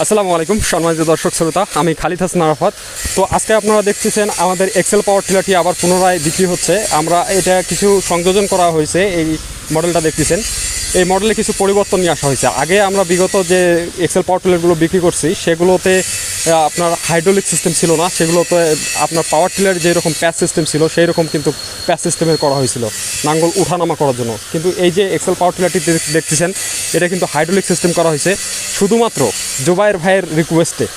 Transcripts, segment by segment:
আসসালামু আলাইকুম সম্মানিত দর্শক শ্রোতা, আমি খালিদ হাসান আরাফাত। তো আজকে আপনারা দেখতেছেন আমাদের এক্সেল পাওয়ার টিলারটি আবার পুনরায় বিক্রি হচ্ছে। আমরা এটা কিছু সংযোজন করা হয়েছে, এই মডেলটা দেখতেছেন। এই মডেলে কিছু পরিবর্তন নিয়ে আসা হয়েছে। আগে আমরা বিগত যে এক্সেল পাওয়ার টিলারগুলো বিক্রি করছি সেগুলোতে আপনার হাইড্রোলিক সিস্টেম ছিল না, সেগুলোতে আপনার পাওয়ার টিলার যেরকম প্যাচ সিস্টেম ছিল সেই রকম কিন্তু প্যাচ সিস্টেমের করা হয়েছিল নাঙ্গল উঠানামা করার জন্য। কিন্তু এই যে এক্সেল পাওয়ার টিলারটি দেখতেছেন এটা কিন্তু হাইড্রোলিক সিস্টেম করা হয়েছে শুধুমাত্র জুবাইর ভাইয়ের রিকোয়েস্টে।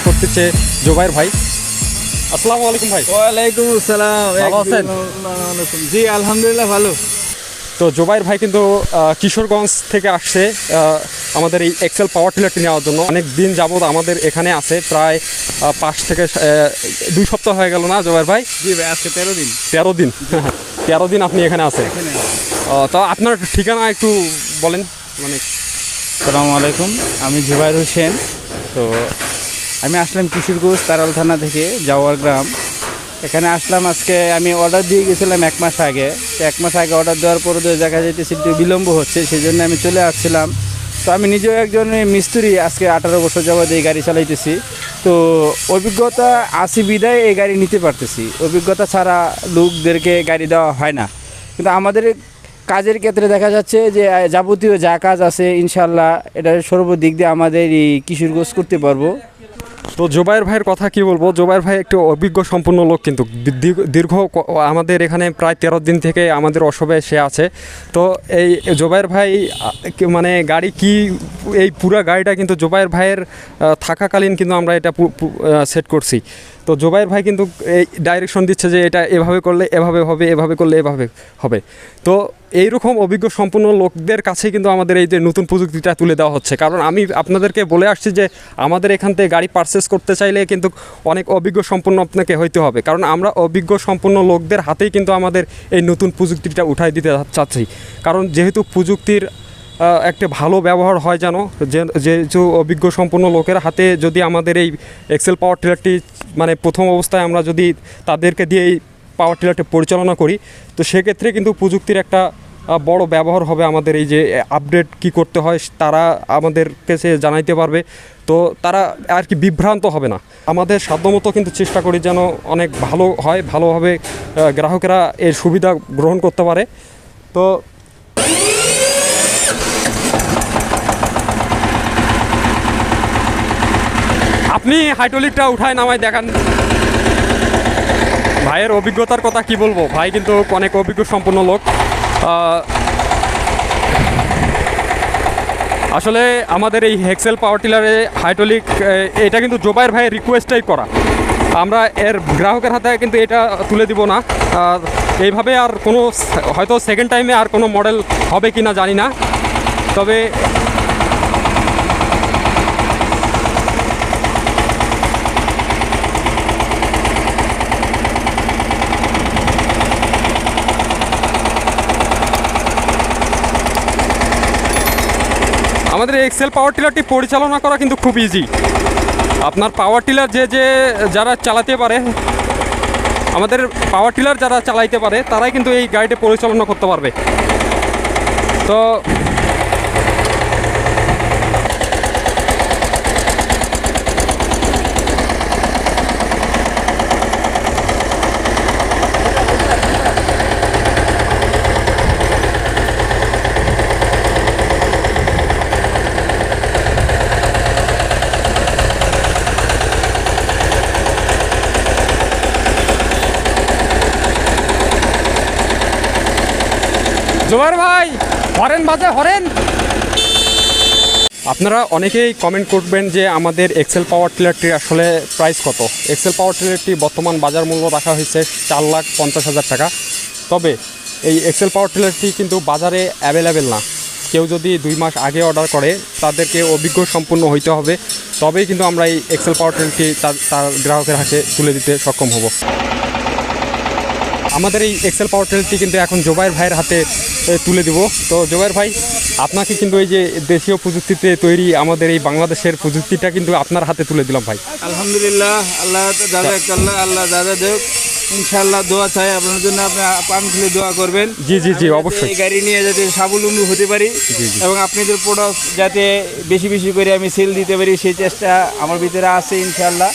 করতেছে জুবাইর ভাই। আসসালামু আলাইকুম ভাই। ওয়ালাইকুম আসসালাম। ভালো আছেন? জি আলহামদুলিল্লাহ ভালো। তো জুবাইর ভাই কিন্তু কিশোরগঞ্জ থেকে আসছে আমাদের এই এক্সেল পাওয়ার টিলারটি নেওয়ার জন্য। অনেক দিন যাবত আমাদের এখানে আছে, প্রায় 5 থেকে 2 সপ্তাহ হয়ে গেল না জুবাইর ভাই? জি ভাই, আজকে 13 দিন 13 দিন আপনি এখানে আছেন। তো আপনার ঠিকানা একটু বলেন। মানে আসসালামু আলাইকুম, আমি জুবাইর হোসেন। তো আমি আসলাম কিশোরগঞ্জ তারাল থানা থেকে জাওয়ার গ্রাম। এখানে আসলাম আজকে, আমি অর্ডার দিয়ে গেছিলাম 1 মাস আগে। তো 1 মাস আগে অর্ডার দেওয়ার পরে দেখা যাইতেছে একটু বিলম্ব হচ্ছে, সেই জন্য আমি চলে আসছিলাম। তো আমি নিজেও একজন মিস্ত্রি, আজকে 18 বছর যাবত এই গাড়ি চালাইতেছি। তো অভিজ্ঞতা আসি বিদায় এই গাড়ি নিতে পারতেছি, অভিজ্ঞতা ছাড়া লোকদেরকে গাড়ি দেওয়া হয় না। কিন্তু আমাদের কাজের ক্ষেত্রে দেখা যাচ্ছে যে যাবতীয় যা কাজ আছে ইনশাল্লাহ এটা সর্বদিক দিয়ে আমাদের এই কিশোরগঞ্জ করতে পারবো। তো জুবাইর ভাইয়ের কথা কি বলবো, জুবাইর ভাই একটু অভিজ্ঞ সম্পন্ন লোক, কিন্তু দীর্ঘ আমাদের এখানে প্রায় 13 দিন থেকে আমাদের অসবে সে আছে। তো এই জুবাইর ভাই মানে গাড়ি কি, এই পুরো গাড়িটা কিন্তু জুবাইর ভাইয়ের থাকাকালীন কিন্তু আমরা এটা সেট করছি। তো জুবাইর ভাই কিন্তু এই ডাইরেকশন দিচ্ছে যে এটা এভাবে করলে এভাবে হবে, এভাবে করলে এভাবে হবে। তো এইরকম অভিজ্ঞ সম্পন্ন লোকদের কাছে কিন্তু আমাদের এই যে নতুন প্রযুক্তিটা তুলে দেওয়া হচ্ছে। কারণ আমি আপনাদেরকে বলে আসছি যে আমাদের এখান থেকে গাড়ি পারচেস করতে চাইলে কিন্তু অনেক অভিজ্ঞ সম্পন্ন আপনাকে হইতে হবে, কারণ আমরা অভিজ্ঞ সম্পন্ন লোকদের হাতেই কিন্তু আমাদের এই নতুন প্রযুক্তিটা উঠাই দিতে চাচ্ছি। কারণ যেহেতু প্রযুক্তির একটা ভালো ব্যবহার হয় যেন, যে অভিজ্ঞ সম্পন্ন লোকের হাতে যদি আমাদের এই এক্সেল পাওয়ার টিলারটি মানে প্রথম অবস্থায় আমরা যদি তাদেরকে দিয়ে এই পাওয়ার টিলারটি পরিচালনা করি, তো সেক্ষেত্রে কিন্তু প্রযুক্তির একটা বড় ব্যবহার হবে। আমাদের এই যে আপডেট কি করতে হয় তারা আমাদের কাছে জানাইতে পারবে, তো তারা আর কি বিভ্রান্ত হবে না। আমাদের সাধ্যমতো কিন্তু চেষ্টা করি যেন অনেক ভালো হয়, ভালোভাবে গ্রাহকেরা এর সুবিধা গ্রহণ করতে পারে। তো আপনি হাইড্রোলিকটা উঠায় নামায় দেখান। ভাইয়ের অভিজ্ঞতার কথা কি বলবো, ভাই কিন্তু অনেক অভিজ্ঞ সম্পন্ন লোক। আসলে আমাদের এই এক্সেল পাওয়ার টিলারে হাইড্রোলিক এটা কিন্তু জুবাইর ভাইয়ের রিকোয়েস্টটাই করা। আমরা এর গ্রাহকের হাতে কিন্তু এটা তুলে দিব না। আর এইভাবে আর কোনো হয়তো সেকেন্ড টাইমে আর কোনো মডেল হবে কি না জানি না, তবে আমাদের এক্সেল পাওয়ার টিলারটি পরিচালনা করা কিন্তু খুব ইজি। আপনার পাওয়ার টিলার যারা চালাতে পারে, আমাদের পাওয়ার টিলার যারা চালাইতে পারে তারাই কিন্তু এই গাড়িটি পরিচালনা করতে পারবে। তো জুবাইর ভাই হরেন বাজে হরেন। আপনারা অনেকেই কমেন্ট করবেন যে আমাদের এক্সেল পাওয়ার টিলারটির আসলে প্রাইস কত। এক্সেল পাওয়ার টিলারটি বর্তমান বাজার মূল্য রাখা হয়েছে 4,50,000 টাকা। তবে এই এক্সেল পাওয়ার টিলারটি কিন্তু বাজারে অ্যাভেলেবেল না। কেউ যদি 2 মাস আগে অর্ডার করে তাদেরকে অভিজ্ঞ সম্পন্ন হইতে হবে। তবেই কিন্তু আমরা এই এক্সেল পাওয়ার টিলারটি তার গ্রাহকের হাতে তুলে দিতে সক্ষম হব। আমাদের এই এক্সেল পাওয়ার টিলারটি কিন্তু এখন জোবায়ের ভাইয়ের হাতে তুলে দেব। তো জোবায়ের ভাই, আপনাকে কিন্তু এই যে দেশীয় প্রযুক্তিতে তৈরি আমাদের এই বাংলাদেশের প্রযুক্তিটা কিন্তু আপনার হাতে তুলে দিলাম ভাই। আলহামদুলিল্লাহ, আল্লাহ দাদা আল্লাহ দাদা দেব, ইনশাআল্লাহ দোয়া চাই আপনার জন্য, আপনি পান খুলে দোয়া করবেন। জি জি জি, অবশ্যই। এই গাড়ি নিয়ে যাতে স্বাবলম্বী হতে পারি এবং আপনাদের প্রোডাক্ট যাতে বেশি বেশি করে আমি সেল দিতে পারি সেই চেষ্টা আমার ভিতরে আছে ইনশাআল্লাহ।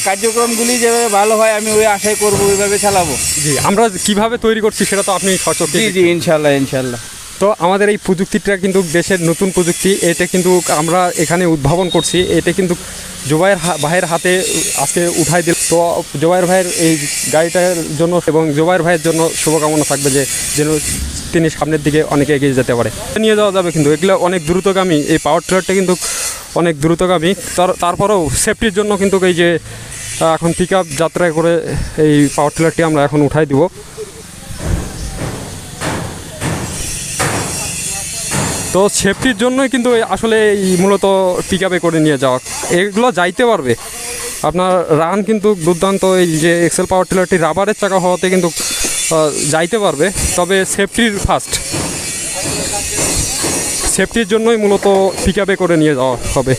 কার্যক্রমগুলি যেভাবে ভালো হয় আমি ওই আশাই করবো, ওইভাবে চালাবো। জি, আমরা কিভাবে তৈরি করছি সেটা তো আপনি সচক্ষে। জি জি, ইনশাআল্লাহ ইনশাআল্লাহ। তো আমাদের এই প্রযুক্তিটা কিন্তু দেশের নতুন প্রযুক্তি, এটা কিন্তু আমরা এখানে উদ্ভাবন করছি। এটা কিন্তু জোবায়ের ভাইয়ের হাতে আজকে উঠাই দিল। তো জোবায়ের ভাইয়ের এই গাড়িটার জন্য এবং জোবায়ের ভাইয়ের জন্য শুভকামনা থাকবে যে যেন তিনি সামনের দিকে অনেক এগিয়ে যেতে পারে। নিয়ে যাওয়া যাবে, কিন্তু এগুলো অনেক দ্রুতগামী, এই পাওয়ার টিলারটা কিন্তু অনেক দ্রুতগামী। তারপরেও সেফটির জন্য কিন্তু এই যে এখন পিক আপ যাত্রায় করে এই পাওয়ার টিলারটি আমরা এখন উঠাই দিব। তো সেফটির জন্যই কিন্তু আসলে এই মূলত পিক আপে করে নিয়ে যাওয়া, এগুলো যাইতে পারবে আপনার রান কিন্তু দুর্দান্ত। এই যে এক্সেল পাওয়ার টিলারটি রাবারের চাকা হওয়াতে কিন্তু যাইতে পারবে, তবে সেফটির জন্যই মূলত পিক আপে করে নিয়ে যাওয়া হবে।